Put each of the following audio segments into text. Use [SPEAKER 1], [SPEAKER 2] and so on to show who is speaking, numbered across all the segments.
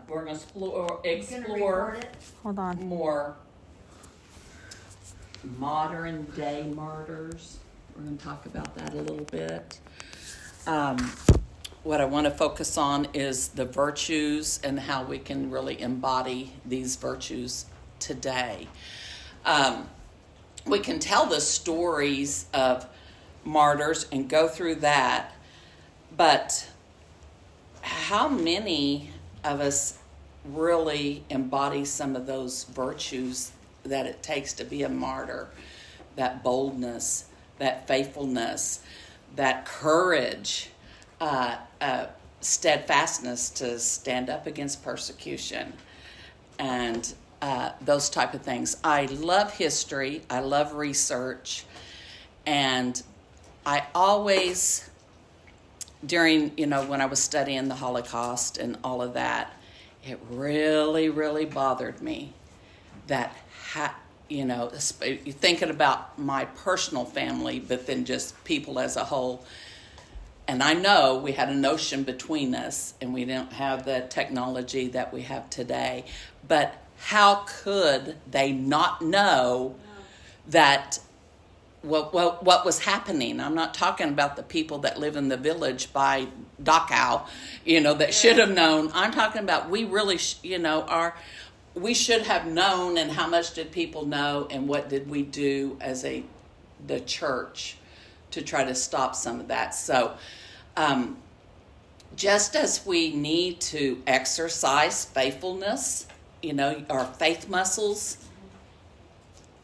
[SPEAKER 1] we're going to explore
[SPEAKER 2] Hold on.
[SPEAKER 1] more modern day murders. We're going to talk about that a little bit. What I want to focus on is the virtues and how we can really embody these virtues today. We can tell the stories of martyrs and go through that, but how many of us really embody some of those virtues that it takes to be a martyr? That boldness, that faithfulness, that courage, steadfastness to stand up against persecution, and those type of things. I love history. I love research. And I always, during, when I was studying the Holocaust and all of that, it really, really bothered me that, thinking about my personal family, but then just people as a whole. And I know we had an ocean between us and we didn't have the technology that we have today. But how could they not know that what was happening? I'm not talking about the people that live in the village by Dachau, that should have known. I'm talking about we really, we should have known, and how much did people know, and what did we do as the church to try to stop some of that. So just as we need to exercise faithfulness, our faith muscles,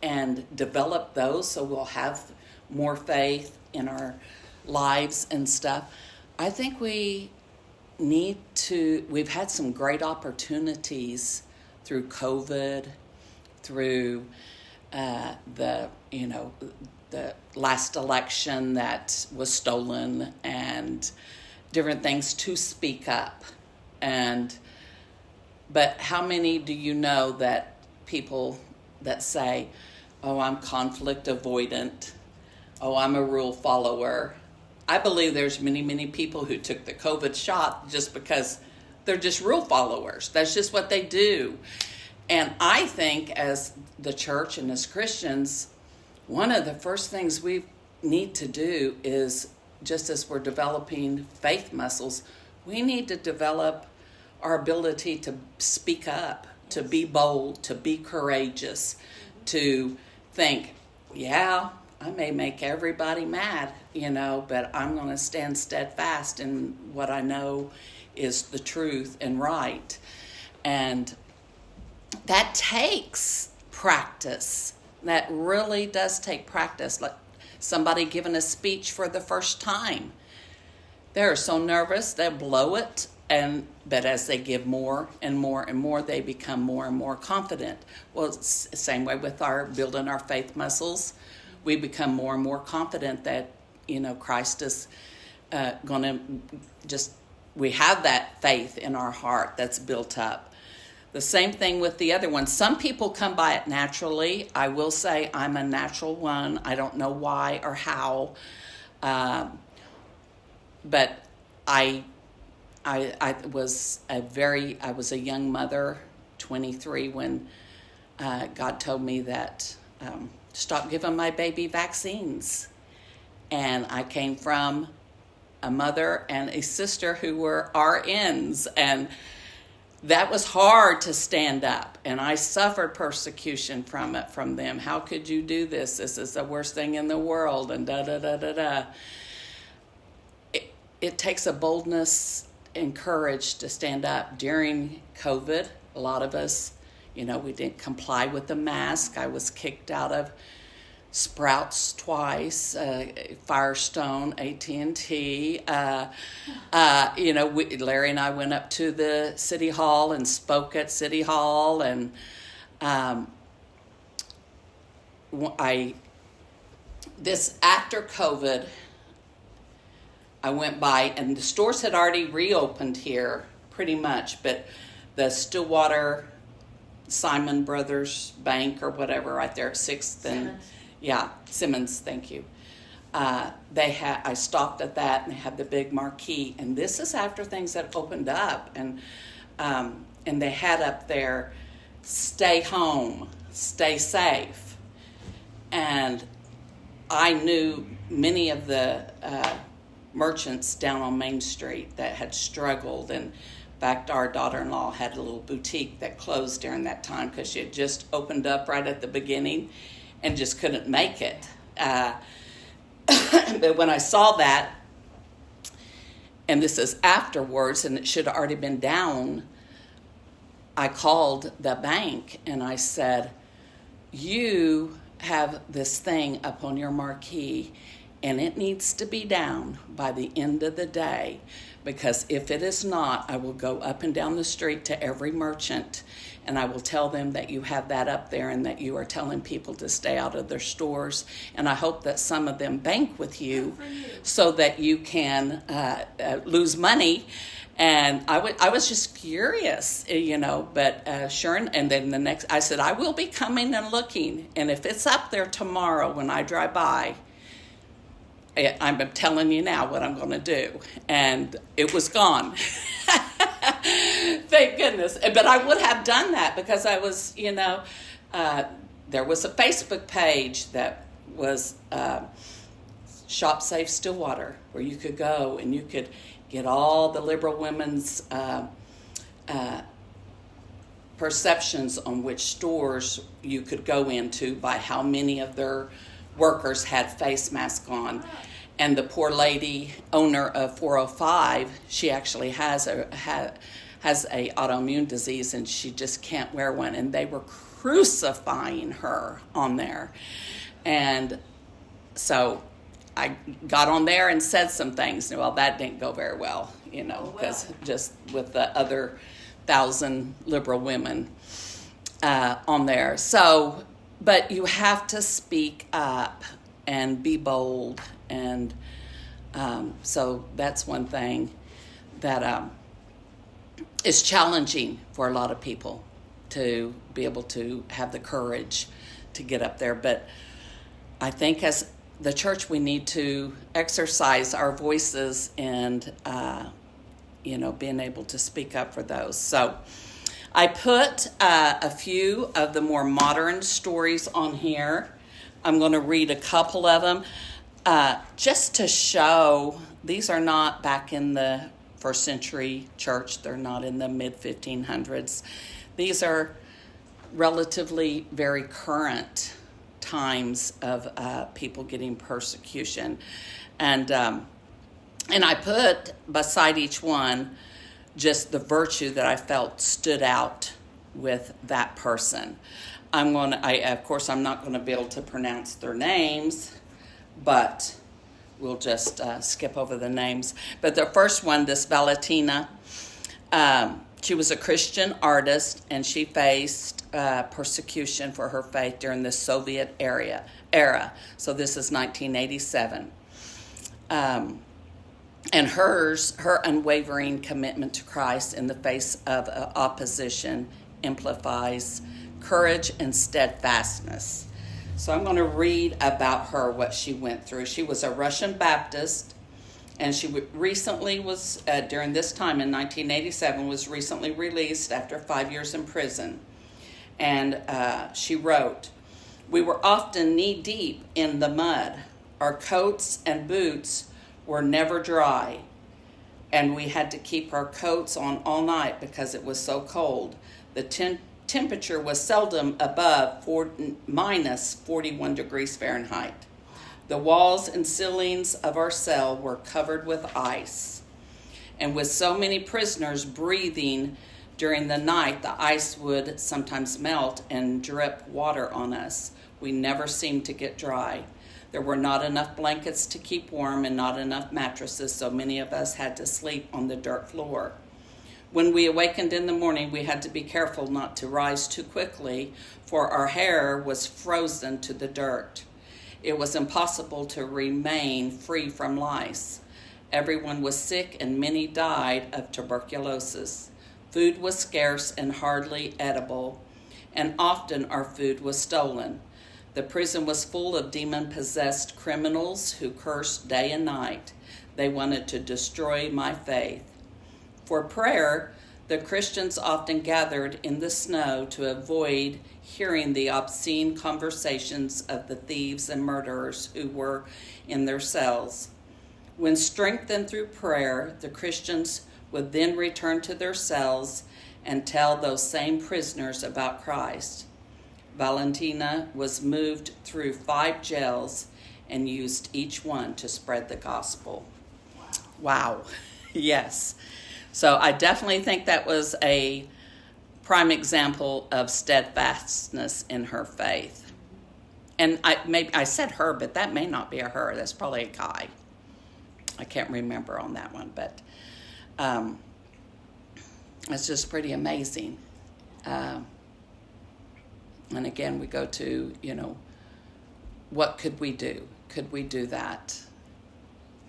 [SPEAKER 1] and develop those so we'll have more faith in our lives and stuff, I think we've had some great opportunities through COVID, through the last election that was stolen, and different things to speak up. But how many do you know that people that say, oh, I'm conflict avoidant, oh, I'm a rule follower? I believe there's many, many people who took the COVID shot just because they're just rule followers. That's just what they do. And I think as the church and as Christians, one of the first things we need to do is, just as we're developing faith muscles, we need to develop our ability to speak up, to be bold, to be courageous, to think, yeah, I may make everybody mad, but I'm going to stand steadfast in what I know is the truth and right. And that takes practice. That really does take practice. Like somebody giving a speech for the first time. They're so nervous, they'll blow it. But as they give more and more and more, they become more and more confident. Well, it's the same way with building our faith muscles. We become more and more confident that, Christ is going to we have that faith in our heart that's built up. The same thing with the other one. Some people come by it naturally. I will say I'm a natural one. I don't know why or how. But I was a young mother, 23, when God told me that stop giving my baby vaccines. And I came from a mother and a sister who were RNs, and that was hard to stand up. And I suffered persecution from them. How could you do this? This is the worst thing in the world, and da-da-da-da-da. It takes a boldness and courage to stand up. During COVID, a lot of us, we didn't comply with the mask. I was kicked out of Sprouts twice, Firestone, AT&T. Larry and I went up to the City Hall and spoke at City Hall, and after COVID, I went by, and the stores had already reopened here pretty much, but the Stillwater Simon Brothers Bank or whatever right there at 6th and Simmons, thank you. I stopped at that, and they had the big marquee, and this is after things had opened up, and and they had up there, "Stay home, stay safe." And I knew many of the merchants down on Main Street that had struggled. And in fact, our daughter-in-law had a little boutique that closed during that time because she had just opened up right at the beginning and just couldn't make it. But when I saw that, and this is afterwards, and it should have already been down, I called the bank and I said, "You have this thing up on your marquee, and it needs to be down by the end of the day, because if it is not, I will go up and down the street to every merchant and I will tell them that you have that up there and that you are telling people to stay out of their stores. And I hope that some of them bank with you so that you can lose money." And I was just curious, but sure. And then the next, I said, "I will be coming and looking. And if it's up there tomorrow when I drive by, I'm telling you now what I'm going to do." And it was gone. Thank goodness. But I would have done that because I was, there was a Facebook page that was Shop Safe Stillwater, where you could go and you could get all the liberal women's perceptions on which stores you could go into by how many of their workers had face masks on. And the poor lady, owner of 405, she actually has a autoimmune disease and she just can't wear one. And they were crucifying her on there. And so I got on there and said some things. Well, that didn't go very well, because just with the other 1,000 liberal women on there. So, but you have to speak up and be bold. And so that's one thing that is challenging for a lot of people, to be able to have the courage to get up there. But I think as the church, we need to exercise our voices and, being able to speak up for those. So I put a few of the more modern stories on here. I'm going to read a couple of them just to show these are not back in the first century church. They're not in the mid-1500s. These are relatively very current times of people getting persecution. And I put beside each one just the virtue that I felt stood out with that person. Of course, I'm not going to be able to pronounce their names, but we'll just skip over the names. But the first one, this Valentina, she was a Christian artist, and she faced persecution for her faith during the Soviet era. So this is 1987. And her unwavering commitment to Christ in the face of opposition amplifies courage and steadfastness. So I'm going to read about her, what she went through. She was a Russian Baptist, and she recently was, during this time in 1987, was recently released after 5 years in prison. And she wrote, "We were often knee-deep in the mud. Our coats and boots were never dry, and we had to keep our coats on all night because it was so cold. The temperature was seldom above minus 41 degrees Fahrenheit. The walls and ceilings of our cell were covered with ice. And with so many prisoners breathing during the night, the ice would sometimes melt and drip water on us. We never seemed to get dry. There were not enough blankets to keep warm and not enough mattresses, so many of us had to sleep on the dirt floor. When we awakened in the morning, we had to be careful not to rise too quickly, for our hair was frozen to the dirt. It was impossible to remain free from lice. Everyone was sick and many died of tuberculosis. Food was scarce and hardly edible, and often our food was stolen. The prison was full of demon-possessed criminals who cursed day and night. They wanted to destroy my faith. For prayer, The Christians often gathered in the snow to avoid hearing the obscene conversations of the thieves and murderers who were in their cells. When strengthened through prayer, the Christians would then return to their cells and tell those same prisoners about Christ. Valentina was moved through 5 jails and used each one to spread the gospel. Wow. Yes. So I definitely think that was a prime example of steadfastness in her faith. And I said her, but that may not be a her. That's probably a guy. I can't remember on that one, but it's just pretty amazing. And again, we go to, what could we do? Could we do that?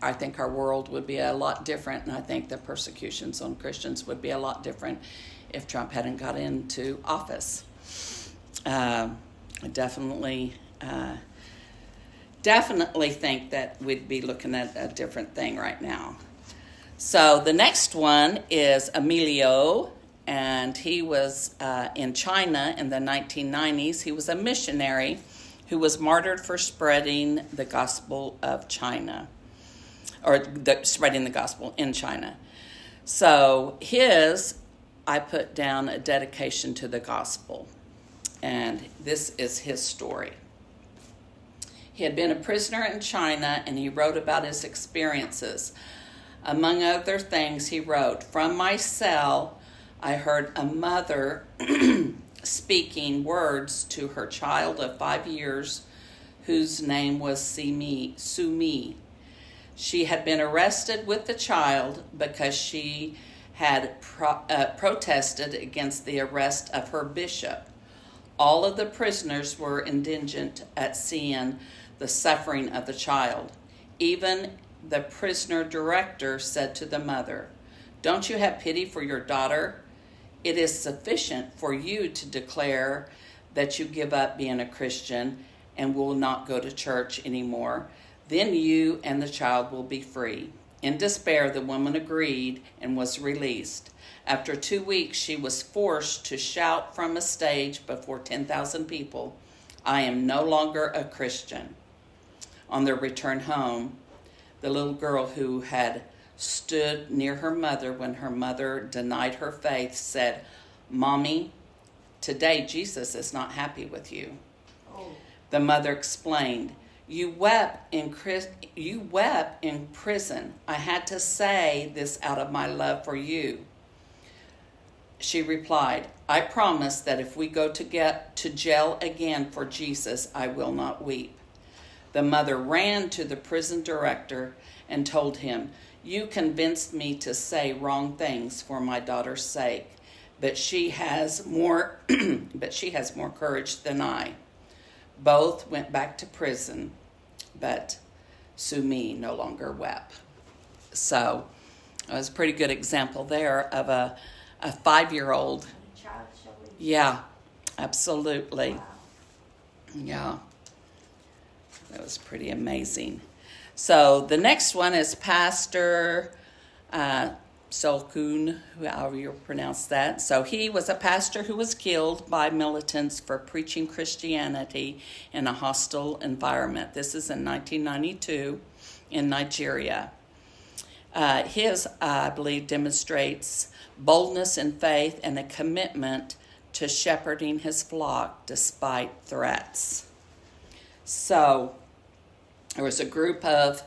[SPEAKER 1] I think our world would be a lot different, and I think the persecutions on Christians would be a lot different if Trump hadn't got into office. I definitely think that we'd be looking at a different thing right now. So the next one is Emilio, and he was in China in the 1990s. He was a missionary who was martyred for spreading the gospel of China, or spreading the gospel in China. So I put down a dedication to the gospel, and this is his story. He had been a prisoner in China, and he wrote about his experiences. Among other things, he wrote, "From my cell, I heard a mother speaking words to her child of 5 years, whose name was Sumi. She had been arrested with the child because she had protested against the arrest of her bishop. All of the prisoners were indignant at seeing the suffering of the child. Even the prisoner director said to the mother, 'Don't you have pity for your daughter? It is sufficient for you to declare that you give up being a Christian and will not go to church anymore. Then you and the child will be free.' In despair, the woman agreed and was released. After 2 weeks, she was forced to shout from a stage before 10,000 people, 'I am no longer a Christian.' On their return home, the little girl who had stood near her mother when her mother denied her faith said, 'Mommy, today Jesus is not happy with you.' Oh. The mother explained, You wept in prison. I had to say this out of my love for you." She replied, "I promise that if we go to jail again for Jesus, I will not weep." The mother ran to the prison director and told him, "You convinced me to say wrong things for my daughter's sake, but she has more courage than I." Both went back to prison, but Sumi no longer wept. So it was a pretty good example there of a 5-year-old. Yeah, absolutely. Wow. Yeah, that was pretty amazing. So the next one is Pastor Solkun, however you pronounce that. So he was a pastor who was killed by militants for preaching Christianity in a hostile environment. This is in 1992 in Nigeria. His, I believe, demonstrates boldness in faith and a commitment to shepherding his flock despite threats. So there was a group of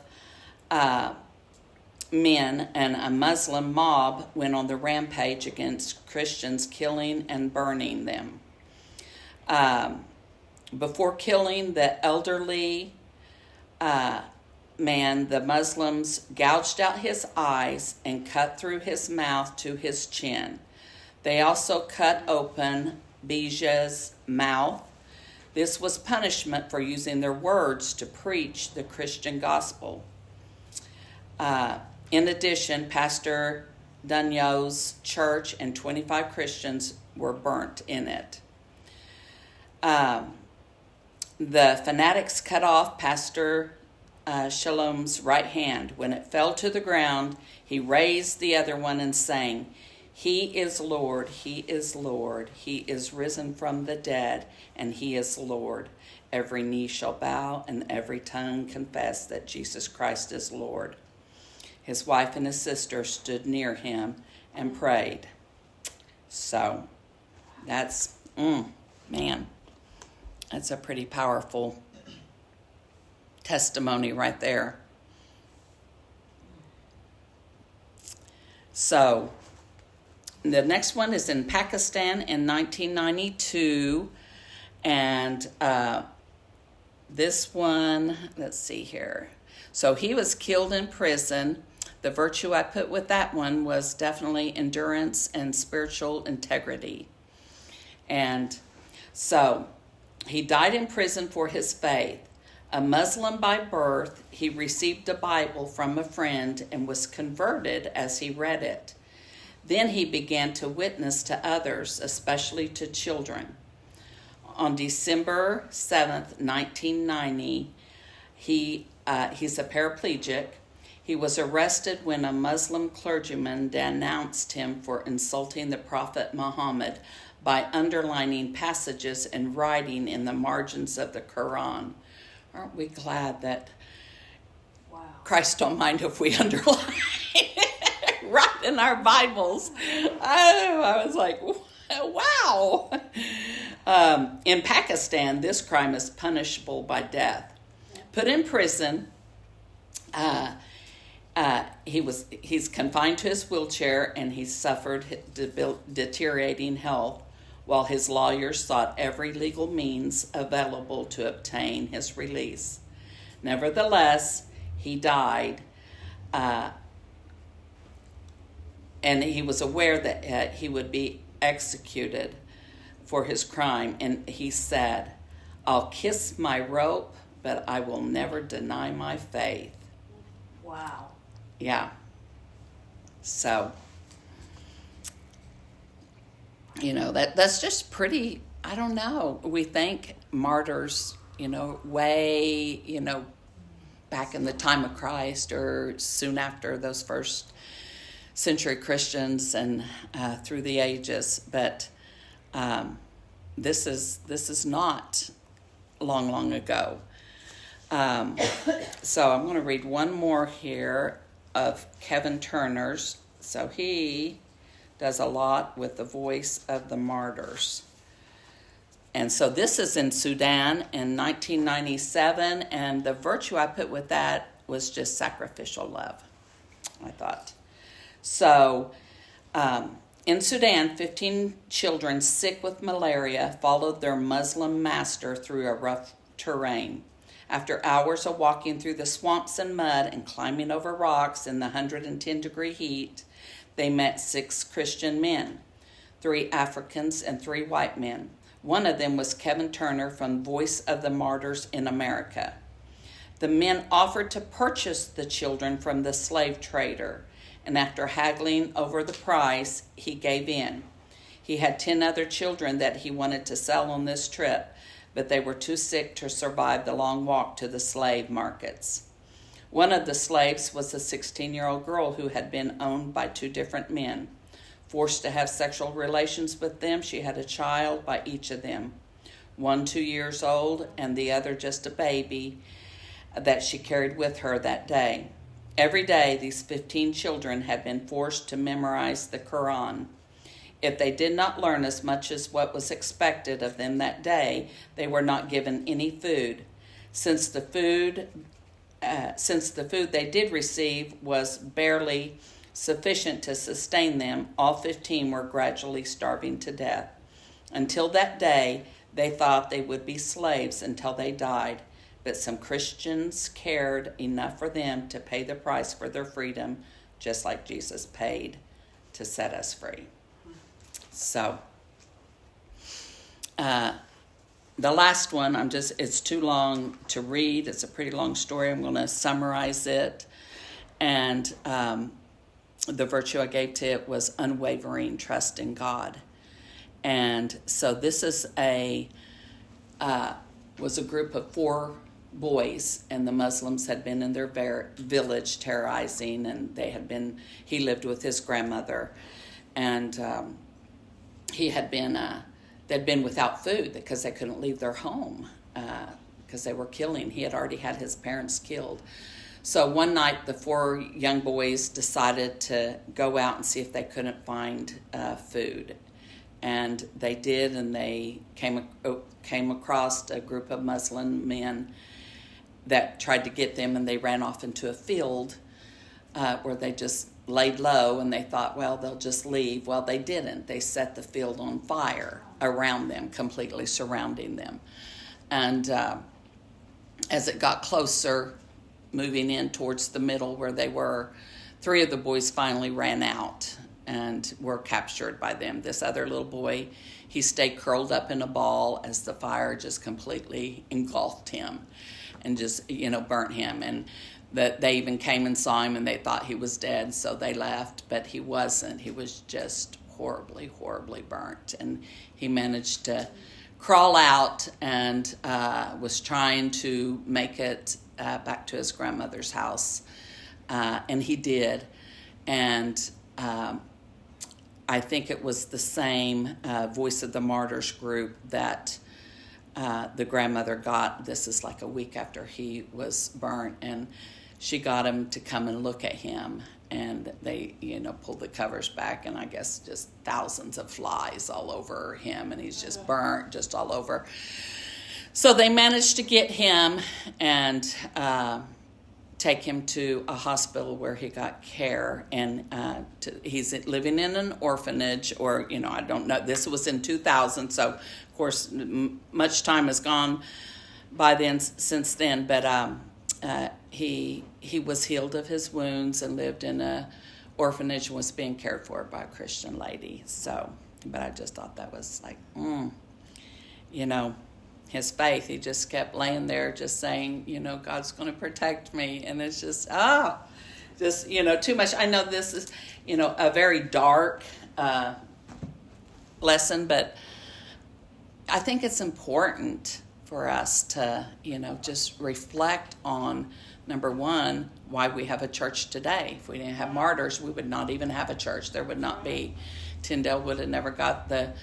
[SPEAKER 1] men and a Muslim mob went on the rampage against Christians, killing and burning them. Before killing the elderly man, the Muslims gouged out his eyes and cut through his mouth to his chin. They also cut open Bija's mouth. This was punishment for using their words to preach the Christian gospel. In addition, Pastor Dunyo's church and 25 Christians were burnt in it. The fanatics cut off Pastor Shalom's right hand. When it fell to the ground, he raised the other one and sang, He is Lord, he is Lord, he is risen from the dead, and he is Lord. Every knee shall bow, and every tongue confess that Jesus Christ is Lord. His wife and his sister stood near him and prayed. So, that's, man, that's a pretty powerful testimony right there. So, the next one is in Pakistan in 1992, and this one, let's see here. So he was killed in prison. The virtue I put with that one was definitely endurance and spiritual integrity. And so he died in prison for his faith. A Muslim by birth, he received a Bible from a friend and was converted as he read it. Then he began to witness to others, especially to children. On December 7th, 1990, he's a paraplegic. He was arrested when a Muslim clergyman denounced him for insulting the Prophet Muhammad by underlining passages and writing in the margins of the Quran. Aren't we glad that Christ don't mind if we underline right in our Bibles? I was like, wow. In Pakistan, this crime is punishable by death. Put in prison, he's confined to his wheelchair, and he suffered deteriorating health while his lawyers sought every legal means available to obtain his release. Nevertheless, he died, and he was aware that he would be executed for his crime, and he said, "I'll kiss my rope, but I will never deny my faith."
[SPEAKER 2] Wow.
[SPEAKER 1] Yeah. So, that's just pretty, I don't know. We think martyrs, way, back in the time of Christ or soon after those first century Christians and through the ages. But this is not long ago. So I'm going to read one more here of Kevin Turner's. So he does a lot with the Voice of the Martyrs. And so this is in Sudan in 1997, and the virtue I put with that was just sacrificial love, I thought. So in Sudan, 15 children sick with malaria followed their Muslim master through a rough terrain. After hours of walking through the swamps and mud and climbing over rocks in the 110-degree heat, they met 6 Christian men, 3 Africans and 3 white men. One of them was Kevin Turner from Voice of the Martyrs in America. The men offered to purchase the children from the slave trader, and after haggling over the price, he gave in. He had 10 other children that he wanted to sell on this trip, but they were too sick to survive the long walk to the slave markets. One of the slaves was a 16-year-old girl who had been owned by 2 different men. Forced to have sexual relations with them, she had a child by each of them, one 2 years old and the other just a baby that she carried with her that day. Every day, these 15 children had been forced to memorize the Quran. If they did not learn as much as what was expected of them that day, they were not given any food. Since the food they did receive was barely sufficient to sustain them, all 15 were gradually starving to death. Until that day, they thought they would be slaves until they died, but some Christians cared enough for them to pay the price for their freedom, just like Jesus paid to set us free. So, the last one, it's too long to read. It's a pretty long story. I'm going to summarize it. And the virtue I gave to it was unwavering trust in God. And so this is was a group of 4 boys, and the Muslims had been in their village terrorizing, and he lived with his grandmother. and he had been they'd been without food because they couldn't leave their home because they were killing. He had already had his parents killed. So one night, the 4 young boys decided to go out and see if they couldn't find food. And they did, and they came across a group of Muslim men that tried to get them, and they ran off into a field where they just laid low, and they thought, well, they'll just leave. Well, they didn't. They set the field on fire around them, completely surrounding them. And as it got closer, moving in towards the middle where they were, 3 of the boys finally ran out and were captured by them. This other little boy, he stayed curled up in a ball as the fire just completely engulfed him and just, burnt him. And they even came and saw him, and they thought he was dead, so they left, but he wasn't. He was just horribly, horribly burnt. And he managed to crawl out and was trying to make it back to his grandmother's house, and he did. And I think it was the same Voice of the Martyrs group that the grandmother got. This is like a week after he was burnt, and she got him to come and look at him, and they pulled the covers back, and I guess just thousands of flies all over him, and he's just burnt just all over. So they managed to get him and take him to a hospital where he got care, and he's living in an orphanage, or I don't know. This was in 2000, so of course much time has gone by then since then. But he was healed of his wounds and lived in a orphanage and was being cared for by a Christian lady. So, but I just thought that was like, his faith. He just kept laying there just saying, God's going to protect me. And it's just, too much. I know this is, a very dark lesson, but I think it's important for us to, just reflect on, number one, why we have a church today. If we didn't have martyrs, we would not even have a church. There would not be. Tyndale would have never got the,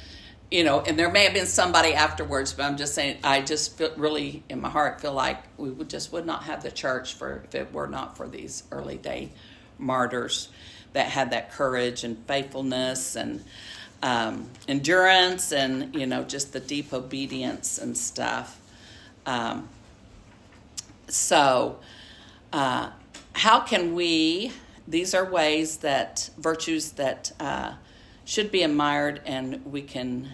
[SPEAKER 1] and there may have been somebody afterwards, but I'm just saying, I just feel really in my heart feel like we would not have the church if it were not for these early day martyrs that had that courage and faithfulness and endurance and, just the deep obedience and stuff. So how can these are virtues that should be admired, and we can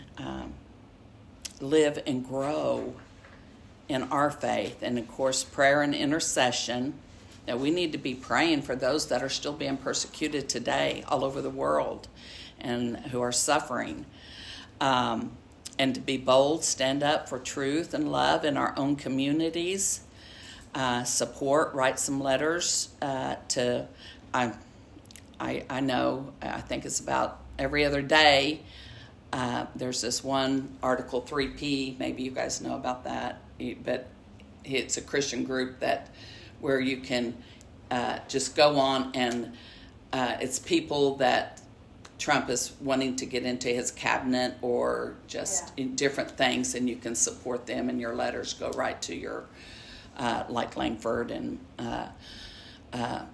[SPEAKER 1] live and grow in our faith. And of course, prayer and intercession. That we need to be praying for those that are still being persecuted today all over the world and who are suffering. And to be bold, stand up for truth and love in our own communities. Support, write some letters to, I know, I think it's about every other day. There's this one Article 3P, maybe you guys know about that, but it's a Christian group where you can just go on and it's people that Trump is wanting to get into his cabinet or just in different things, and you can support them, and your letters go right to your, like Langford and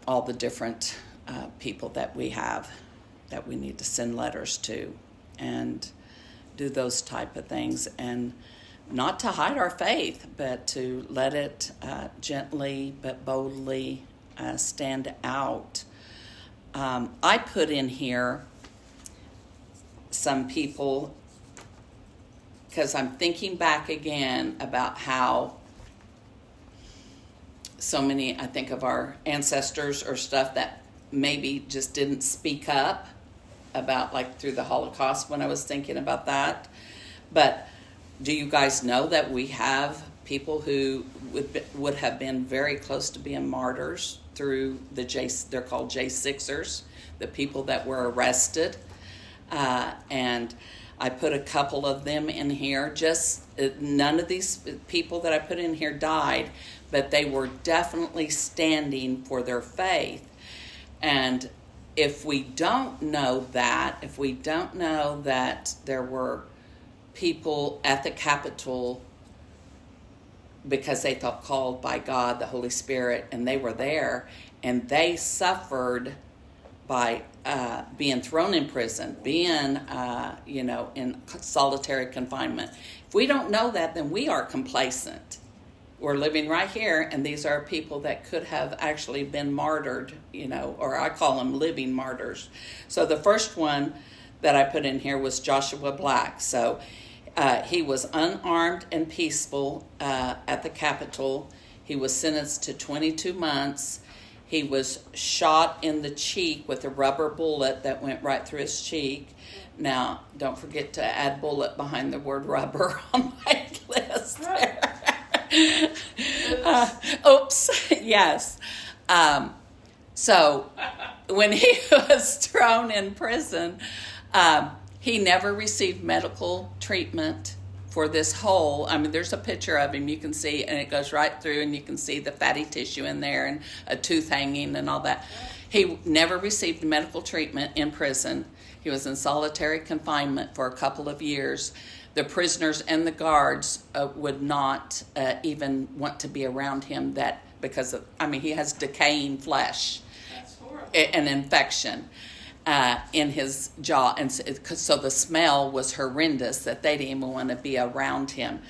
[SPEAKER 1] all the different people that we have that we need to send letters to, and do those type of things, and not to hide our faith, but to let it gently but boldly stand out. I put in here some people because I'm thinking back again about how so many, I think, of our ancestors or stuff that maybe just didn't speak up about, like through the Holocaust, when I was thinking about that. But do you guys know that we have people who would have been very close to being martyrs through they're called J6ers, the people that were arrested. And I put a couple of them in here. None of these people that I put in here died, but they were definitely standing for their faith. And if we don't know that, there were people at the Capitol because they felt called by God, the Holy Spirit, and they were there, and they suffered by being thrown in prison, being, in solitary confinement. If we don't know that, then we are complacent. We're living right here, and these are people that could have actually been martyred, or I call them living martyrs. So the first one that I put in here was Joshua Black. So he was unarmed and peaceful at the Capitol. He was sentenced to 22 months. He was shot in the cheek with a rubber bullet that went right through his cheek. Now, don't forget to add bullet behind the word rubber on my list there. Oops, yes. So when he was thrown in prison, he never received medical treatment for this hole. I mean, there's a picture of him you can see, and it goes right through, and you can see the fatty tissue in there and a tooth hanging and all that. He never received medical treatment in prison. He was in solitary confinement for a couple of years. The prisoners and the guards would not even want to be around him because he has decaying flesh.
[SPEAKER 2] That's horrible.
[SPEAKER 1] An infection in his jaw, and so the smell was horrendous that they didn't even want to be around him.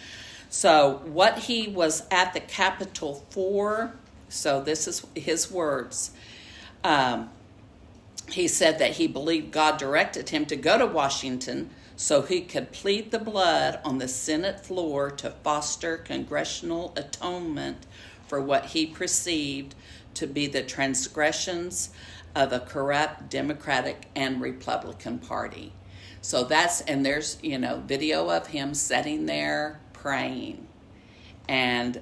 [SPEAKER 1] So what he was at the Capitol for, so this is his words. He said that he believed God directed him to go to Washington so he could plead the blood on the Senate floor to foster congressional atonement for what he perceived to be the transgressions of a corrupt Democratic and Republican Party. So there's, video of him sitting there praying. And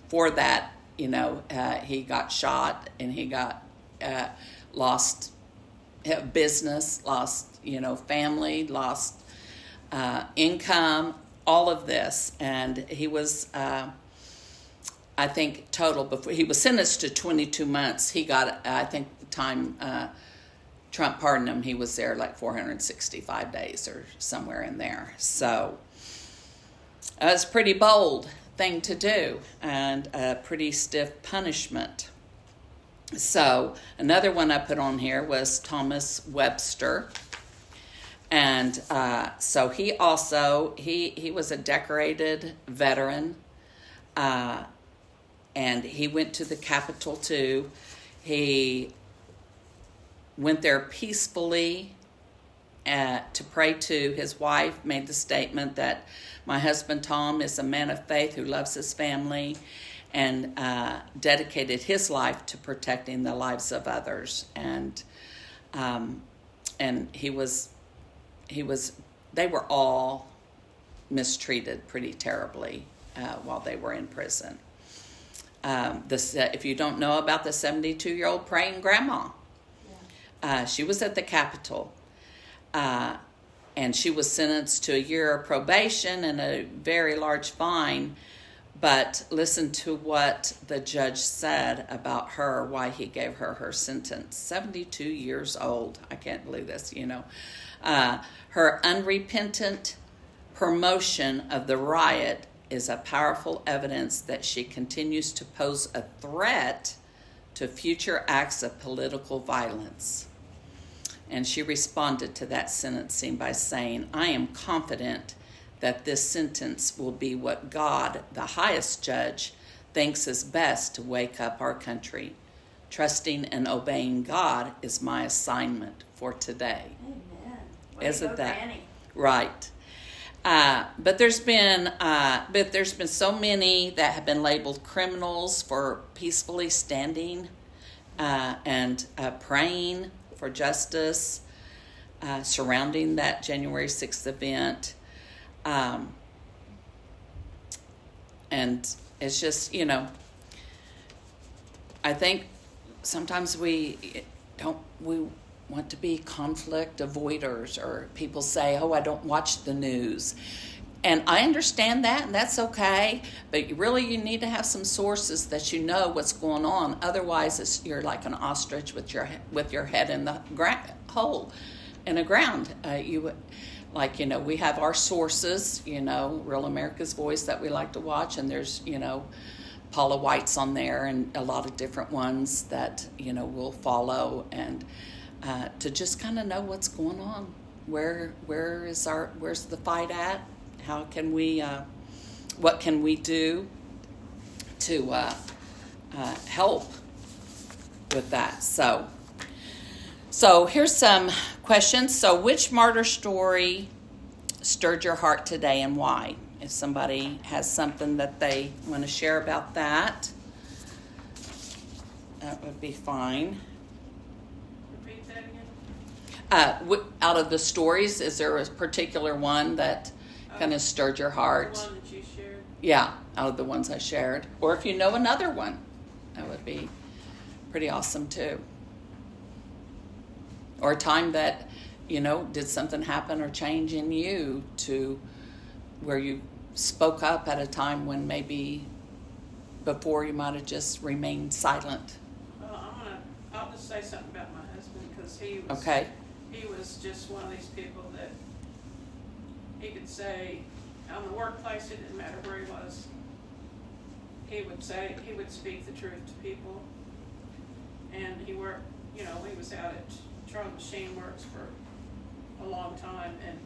[SPEAKER 1] for that, he got shot, and he got lost business, lost, family, lost income, all of this. And he was, I think, total, before he was sentenced to 22 months, he got, I think, the time Trump pardoned him, he was there like 465 days or somewhere in there. So it was a pretty bold thing to do, and a pretty stiff punishment. So another one I put on here was Thomas Webster. And so he also, he was a decorated veteran, and he went to the Capitol too. He went there peacefully to pray to. His wife made the statement that my husband Tom is a man of faith who loves his family, and dedicated his life to protecting the lives of others. And they were all mistreated pretty terribly while they were in prison. If you don't know about the 72-year-old praying grandma, she was at the Capitol, and she was sentenced to a year of probation and a very large fine. But listen to what the judge said about her, why he gave her sentence. 72 years old. I can't believe this, Her unrepentant promotion of the riot is a powerful evidence that she continues to pose a threat to future acts of political violence. And she responded to that sentencing by saying, I am confident that this sentence will be what God, the highest judge, thinks is best to wake up our country. Trusting and obeying God is my assignment for today.
[SPEAKER 2] Amen.
[SPEAKER 1] Isn't that
[SPEAKER 2] Granny.
[SPEAKER 1] right? But there's been so many that have been labeled criminals for peacefully standing and praying for justice surrounding that January 6th event. And it's just, I think sometimes we want to be conflict avoiders, or people say, oh, I don't watch the news. And I understand that, and that's okay. But you need to have some sources that you know what's going on. Otherwise, you're like an ostrich with your head in the hole in the ground. We have our sources. Real America's Voice that we like to watch, and there's Paula White's on there, and a lot of different ones that we'll follow, and to just kind of know what's going on. Where's the fight at? How can we? What can we do to help with that? So here's some questions. So, which martyr story stirred your heart today, and why? If somebody has something that they want to share about that, that would be fine.
[SPEAKER 2] Repeat that again.
[SPEAKER 1] Out of the stories, is there a particular one that kind of stirred your heart?
[SPEAKER 2] The one that you shared?
[SPEAKER 1] Yeah, out of the ones I shared. Or if you know another one, that would be pretty awesome too. Or a time that, did something happen or change in you to where you spoke up at a time when maybe before you might have just remained silent.
[SPEAKER 2] Well, I'll just say something about my husband, because he was just one of these people that he could say, on the workplace, it didn't matter where he was, he would speak the truth to people. And he worked, he was out at Charles Machine Works for a long time, and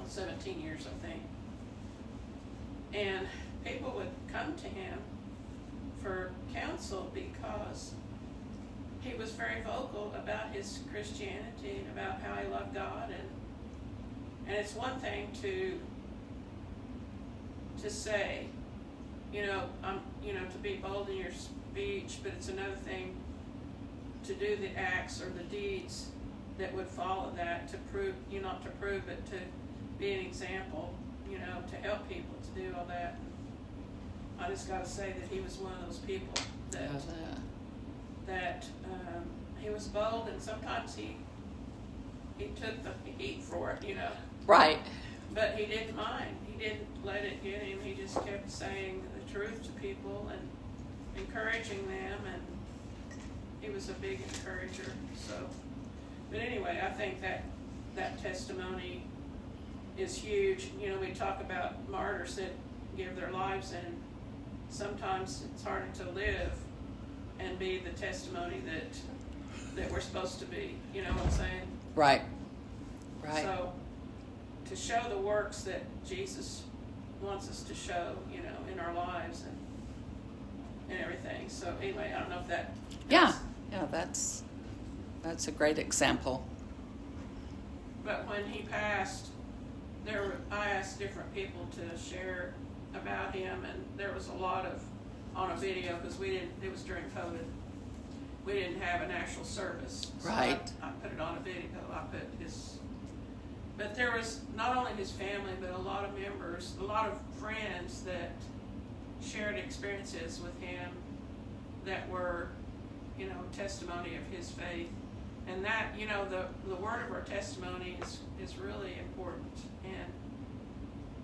[SPEAKER 2] 17 years, I think. And people would come to him for counsel because he was very vocal about his Christianity and about how he loved God, and it's one thing to say, to be bold in your speech, but it's another thing to do the acts or the deeds that would follow that, to prove, not to prove, but to be an example, to help people to do all that. I just got to say that he was one of those people that he was bold, and sometimes he took the heat for it,
[SPEAKER 1] Right.
[SPEAKER 2] But he didn't mind. He didn't let it get him. He just kept saying the truth to people and encouraging them, and he was a big encourager. So, but anyway, I think that testimony is huge. We talk about martyrs that give their lives, and sometimes it's harder to live and be the testimony that we're supposed to be. You know what I'm saying?
[SPEAKER 1] Right.
[SPEAKER 2] So, to show the works that Jesus wants us to show, in our lives and everything. So anyway, I don't know if that helps.
[SPEAKER 1] Yeah, that's a great example.
[SPEAKER 2] But when he passed, I asked different people to share about him, and there was a lot on a video, because it was during COVID. We didn't have an actual service. So
[SPEAKER 1] Right.
[SPEAKER 2] I put it on a video. But there was not only his family, but a lot of members, a lot of friends that shared experiences with him that were, testimony of his faith. And that, the word of our testimony is really important.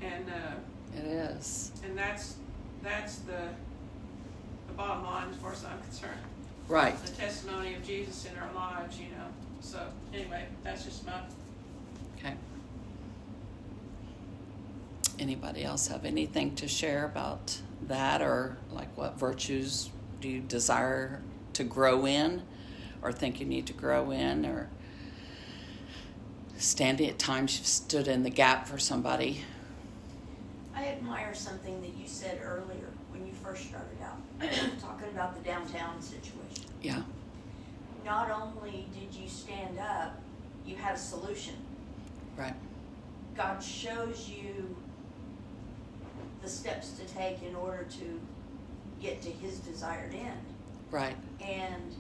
[SPEAKER 2] And
[SPEAKER 1] It is.
[SPEAKER 2] And that's the bottom line as far as I'm concerned.
[SPEAKER 1] Right.
[SPEAKER 2] The testimony of Jesus in our lives, So anyway, that's just my...
[SPEAKER 1] Okay. Anybody else have anything to share about that, or like what virtues do you desire to grow in, or think you need to grow in, or standing at times you've stood in the gap for somebody?
[SPEAKER 3] I admire something that you said earlier when you first started out, talking about the downtown situation.
[SPEAKER 1] Yeah.
[SPEAKER 3] Not only did you stand up, you had a solution.
[SPEAKER 1] Right.
[SPEAKER 3] God shows you the steps to take in order to get to his desired end.
[SPEAKER 1] Right.
[SPEAKER 3] And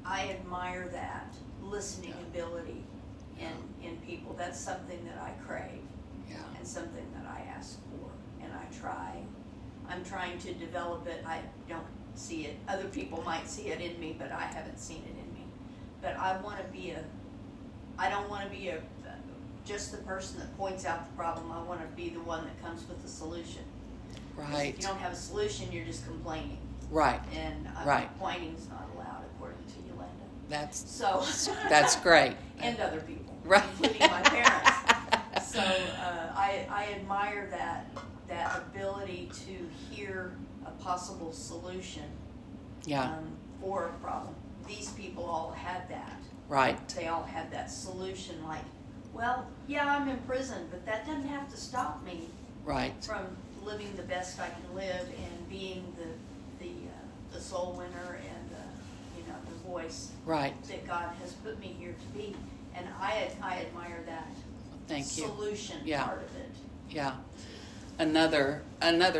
[SPEAKER 3] I admire that listening ability in people. That's something that I crave.
[SPEAKER 1] Yeah.
[SPEAKER 3] And something that I ask for, and I'm trying to develop it. I don't see it. Other people might see it in me, but I haven't seen it in me. But I don't want to be just the person that points out the problem. I want to be the one that comes with the solution.
[SPEAKER 1] Right.
[SPEAKER 3] If you don't have a solution, you're just complaining.
[SPEAKER 1] Right.
[SPEAKER 3] And
[SPEAKER 1] right.
[SPEAKER 3] Complaining is not allowed according to Yolanda.
[SPEAKER 1] That's great.
[SPEAKER 3] And other people,
[SPEAKER 1] right.
[SPEAKER 3] including my parents. So I admire that ability to hear a possible solution for a problem. These people all had that.
[SPEAKER 1] Right.
[SPEAKER 3] They all had that solution, like, well, yeah, I'm in prison, but that doesn't have to stop me from living the best I can live and being the soul winner and the voice that God has put me here to be. And I admire that.
[SPEAKER 1] Thank you.
[SPEAKER 3] Solution part of it.
[SPEAKER 1] Yeah. Another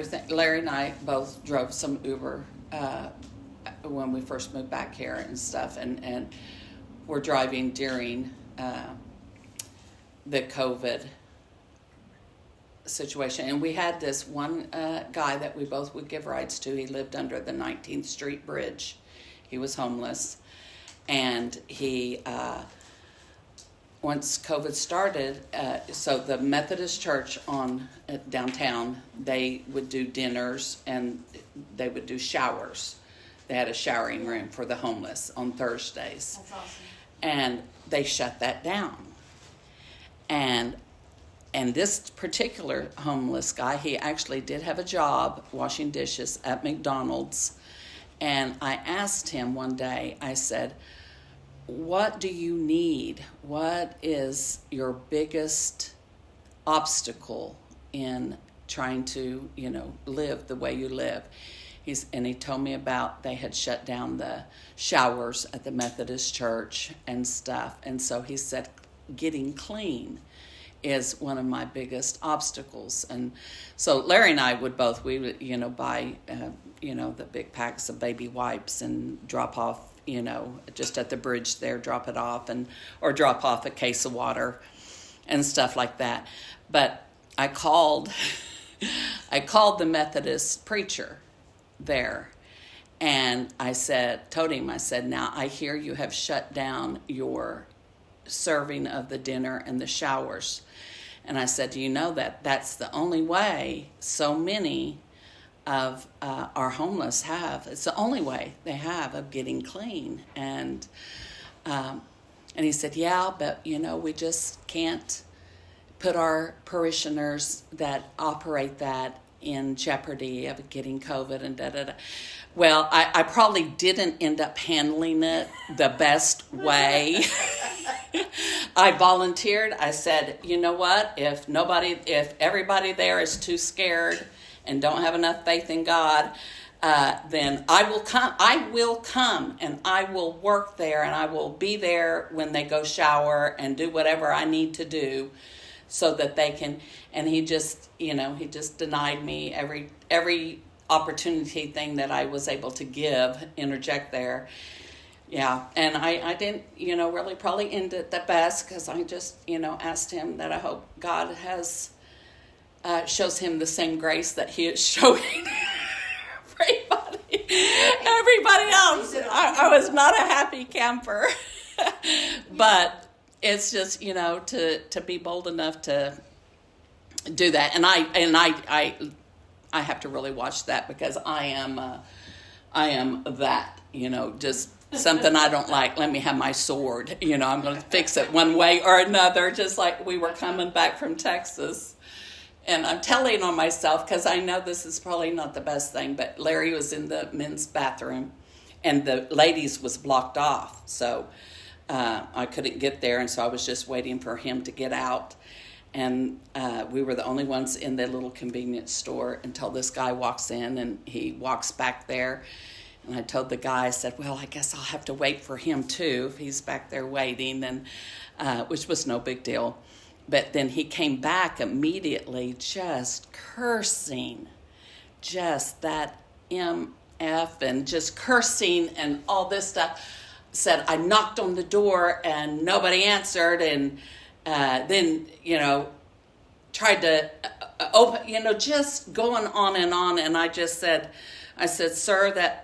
[SPEAKER 1] thing, Larry and I both drove some Uber when we first moved back here and stuff, and we're driving during the COVID situation. And we had this one guy that we both would give rides to. He lived under the 19th Street Bridge. He was homeless. And he, once COVID started, so the Methodist Church downtown, they would do dinners and they would do showers. They had a showering room for the homeless on Thursdays.
[SPEAKER 3] That's awesome.
[SPEAKER 1] And they shut that down. And this particular homeless guy, he actually did have a job washing dishes at McDonald's. And I asked him one day, I said, what do you need? What is your biggest obstacle in trying to, live the way you live? And he told me about they had shut down the showers at the Methodist Church and stuff. And so he said, getting clean is one of my biggest obstacles. And so Larry and I would both, we would, buy, the big packs of baby wipes and drop off, just at the bridge there, drop it off, or drop off a case of water and stuff like that. But I called the Methodist preacher there, and I told him, now I hear you have shut down your serving of the dinner and the showers. And I said, do you know that that's the only way so many of our homeless have? It's the only way they have of getting clean. And he said, yeah, but we just can't put our parishioners that operate that in jeopardy of getting COVID and da-da-da. Well, I probably didn't end up handling it the best way. I volunteered. I said, you know what? If everybody there is too scared and don't have enough faith in God, then I will come. I will come and I will work there and I will be there when they go shower and do whatever I need to do so that they can. And he just denied me every opportunity thing that I was able to interject there. Yeah, and I didn't, really probably end it the best because I just, asked him that I hope God shows him the same grace that he is showing everybody else. I was not a happy camper, but it's just, to be bold enough to do that. And I have to really watch that because I am that, just something I don't like. Let me have my sword. I'm going to fix it one way or another, just like we were coming back from Texas. And I'm telling on myself because I know this is probably not the best thing, but Larry was in the men's bathroom and the ladies was blocked off. So I couldn't get there. And so I was just waiting for him to get out. And we were the only ones in the little convenience store until this guy walks in and he walks back there. And I told the guy, I said, well, I guess I'll have to wait for him too if he's back there waiting, and which was no big deal. But then he came back immediately just cursing, just that MF and just cursing and all this stuff. Said, I knocked on the door and nobody answered, and then, tried to open, just going on. And I just said, sir,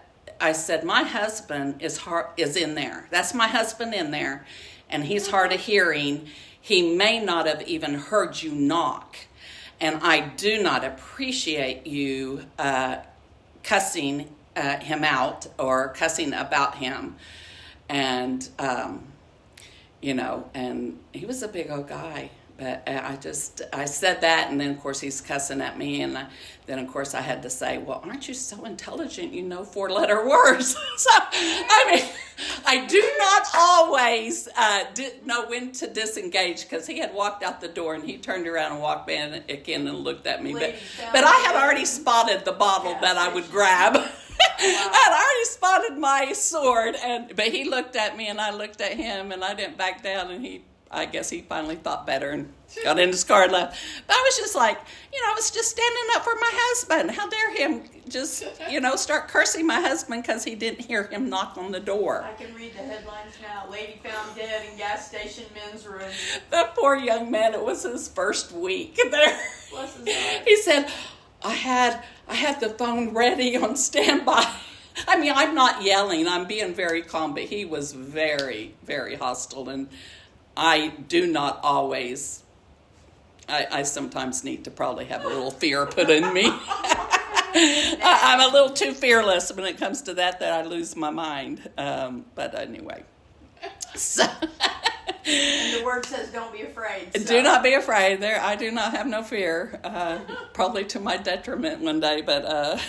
[SPEAKER 1] my husband is in there. That's my husband in there. And he's hard of hearing. he may not have even heard you knock. And I do not appreciate you cussing him out or cussing about him. And, and he was a big old guy. But I said that, and then, of course, he's cussing at me, and then, of course, I had to say, well, aren't you so intelligent, you know 4-letter words? So, I mean, I do not always know when to disengage, because he had walked out the door, and he turned around and walked back again and looked at me. But I had already spotted the bottle that I would grab. Wow. I'd already spotted my sword, but he looked at me, and I looked at him, and I didn't back down, and I guess he finally thought better and got in his car and left. But I was just like, I was just standing up for my husband. How dare him just, start cursing my husband because he didn't hear him knock on the door.
[SPEAKER 3] I can read the headlines now. Lady found dead in gas station men's room.
[SPEAKER 1] The poor young man, it was his first week there.
[SPEAKER 3] Bless his heart.
[SPEAKER 1] He said, I had the phone ready on standby. I mean, I'm not yelling. I'm being very calm, but he was very, very hostile. And I do not always, I sometimes need to probably have a little fear put in me. I'm a little too fearless when it comes to that I lose my mind. But anyway. So.
[SPEAKER 3] And the word says don't be afraid. So.
[SPEAKER 1] Do not be afraid. I do not have no fear. Probably to my detriment one day, but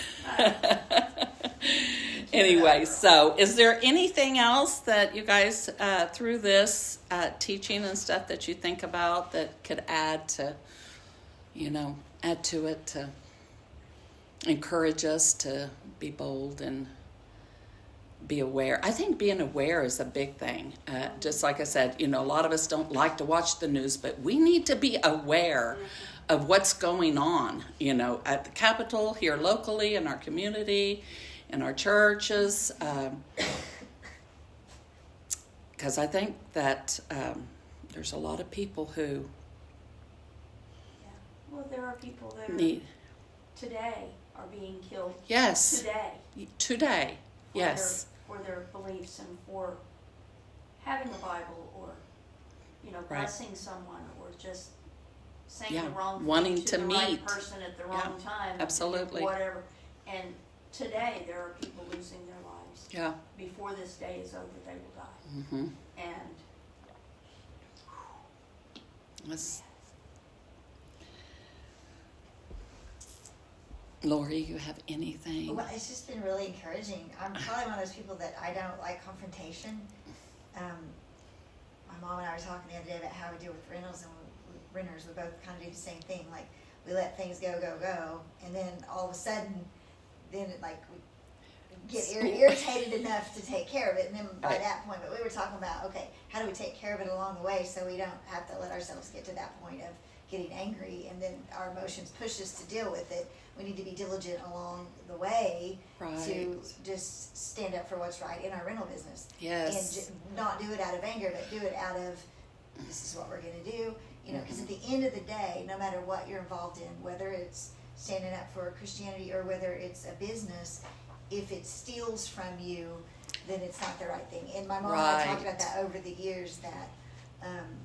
[SPEAKER 1] anyway, so is there anything else that you guys, through this teaching and stuff that you think about that could add to it to encourage us to be bold and be aware? I think being aware is a big thing. Just like I said, a lot of us don't like to watch the news, but we need to be aware of what's going on, at the Capitol, here locally, in our community, in our churches, because I think that there's a lot of people who
[SPEAKER 3] Well, there are people that today are being killed.
[SPEAKER 1] Yes. Today.
[SPEAKER 3] Yes. For their beliefs and for having a Bible or, blessing someone or just saying the wrong
[SPEAKER 1] wanting
[SPEAKER 3] thing to the
[SPEAKER 1] meet.
[SPEAKER 3] right person at the wrong time.
[SPEAKER 1] Absolutely.
[SPEAKER 3] Whatever. And today there are people losing their lives.
[SPEAKER 1] Yeah.
[SPEAKER 3] Before this day is over, they will die.
[SPEAKER 1] Mm-hmm.
[SPEAKER 3] And
[SPEAKER 4] Lori, you have anything?
[SPEAKER 5] Well, it's just been really encouraging. I'm probably one of those people that I don't like confrontation. My mom and I were talking the other day about how we deal with renters, and renters, we both kind of do the same thing. Like, we let things go, and then all of a sudden, then we get irritated enough to take care of it, and then by that point, but we were talking about, okay, how do we take care of it along the way so we don't have to let ourselves get to that point of getting angry, and then our emotions push us to deal with it. We need to be diligent along the way to just stand up for what's right in our rental business.
[SPEAKER 1] Yes.
[SPEAKER 5] And not do it out of anger, but do it out of, this is what we're going to do. Because at the end of the day, no matter what you're involved in, whether it's standing up for Christianity or whether it's a business, if it steals from you, then it's not the right thing. And my mom and I talked about that over the years, that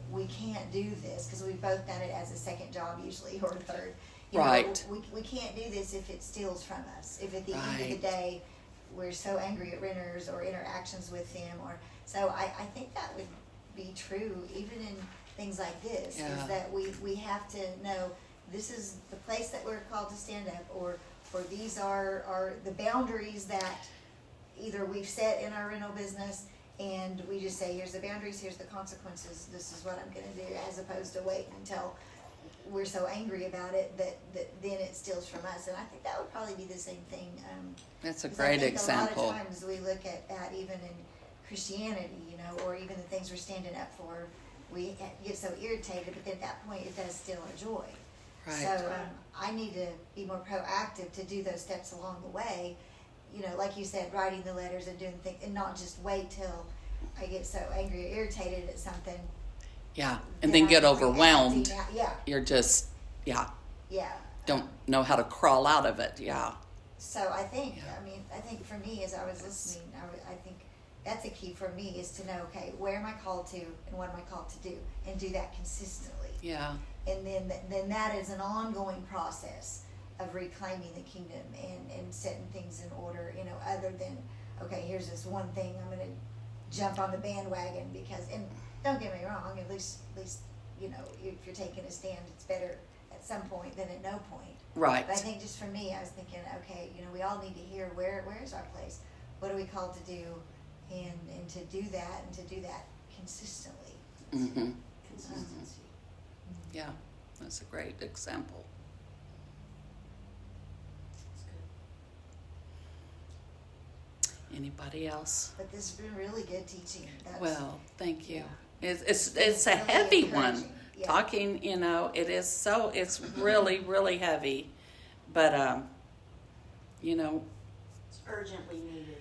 [SPEAKER 5] we can't do this, because we've both done it as a second job usually, or a third. We can't do this if it steals from us. If at the end of the day we're so angry at renters or interactions with them, or so I think that would be true even in things like this. Is that we have to know this is the place that we're called to stand up, or these are the boundaries that either we've set in our rental business, and we just say, here's the boundaries, here's the consequences, this is what I'm going to do, as opposed to waiting until we're so angry about it that then it steals from us. And I think that would probably be the same thing.
[SPEAKER 1] That's a great example.
[SPEAKER 5] A lot of times we look at that even in Christianity, or even the things we're standing up for, we get so irritated, but then at that point it does steal our joy.
[SPEAKER 1] Right.
[SPEAKER 5] So I need to be more proactive to do those steps along the way. Like you said, writing the letters and doing things, and not just wait till I get so angry or irritated at something.
[SPEAKER 1] Yeah, and then get overwhelmed.
[SPEAKER 5] Yeah.
[SPEAKER 1] You're just,
[SPEAKER 5] Yeah.
[SPEAKER 1] don't know how to crawl out of it. Yeah.
[SPEAKER 5] So I think, I think for me, as I was listening, I think that's a key for me, is to know, okay, where am I called to and what am I called to do, and do that consistently.
[SPEAKER 1] Yeah.
[SPEAKER 5] And then that is an ongoing process of reclaiming the kingdom and setting things in order, other than, okay, here's this one thing, I'm going to jump on the bandwagon because, and don't get me wrong, at least, if you're taking a stand, it's better at some point than at no point.
[SPEAKER 1] Right.
[SPEAKER 5] But I think just for me, I was thinking, okay, we all need to hear where is our place? What are we called to do? And to do that consistently.
[SPEAKER 1] Mm-hmm.
[SPEAKER 3] Consistency.
[SPEAKER 1] Yeah, that's a great example. Anybody else?
[SPEAKER 5] But this has been really good teaching.
[SPEAKER 1] Well, thank you.
[SPEAKER 5] Yeah.
[SPEAKER 1] It's a
[SPEAKER 5] really
[SPEAKER 1] heavy one.
[SPEAKER 5] encouraging. Yeah.
[SPEAKER 1] Talking, it's really, really heavy. But,
[SPEAKER 3] It's urgently needed.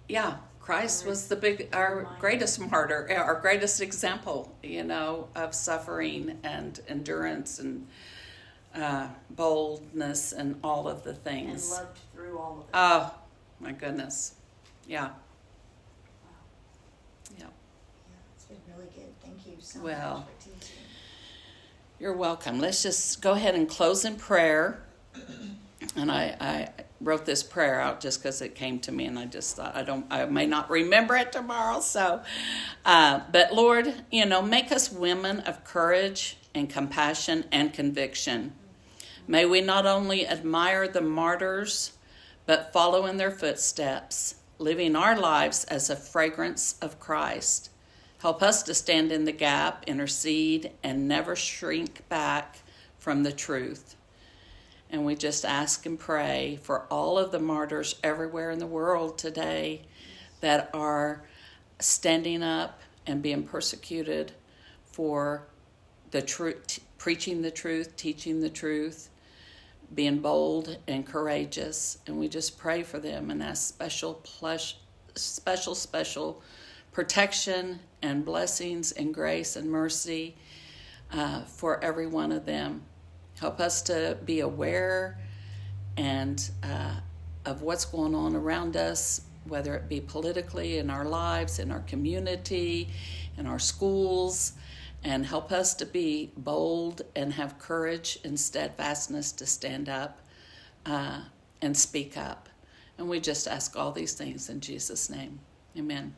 [SPEAKER 1] yeah, Christ was our greatest martyr, our greatest example, of suffering and endurance and boldness and all of the
[SPEAKER 3] And
[SPEAKER 1] things.
[SPEAKER 3] loved through all of it.
[SPEAKER 1] Oh, my goodness. Yeah. Yeah.
[SPEAKER 5] Yeah, it's been really good. Thank you so
[SPEAKER 1] Well,
[SPEAKER 5] much for teaching.
[SPEAKER 1] You're welcome. Let's just go ahead and close in prayer. And I wrote this prayer out just because it came to me, and I just thought I may not remember it tomorrow. So, but Lord, make us women of courage and compassion and conviction. May we not only admire the martyrs, but follow in their footsteps, living our lives as a fragrance of Christ. Help us to stand in the gap, intercede, and never shrink back from the truth. And we just ask and pray for all of the martyrs everywhere in the world today that are standing up and being persecuted for the truth, preaching the truth, teaching the truth, being bold and courageous. And we just pray for them and ask special protection and blessings and grace and mercy for every one of them. Help us to be aware and of what's going on around us, whether it be politically in our lives, in our community, in our schools, and help us to be bold and have courage and steadfastness to stand up and speak up. And we just ask all these things in Jesus' name. Amen.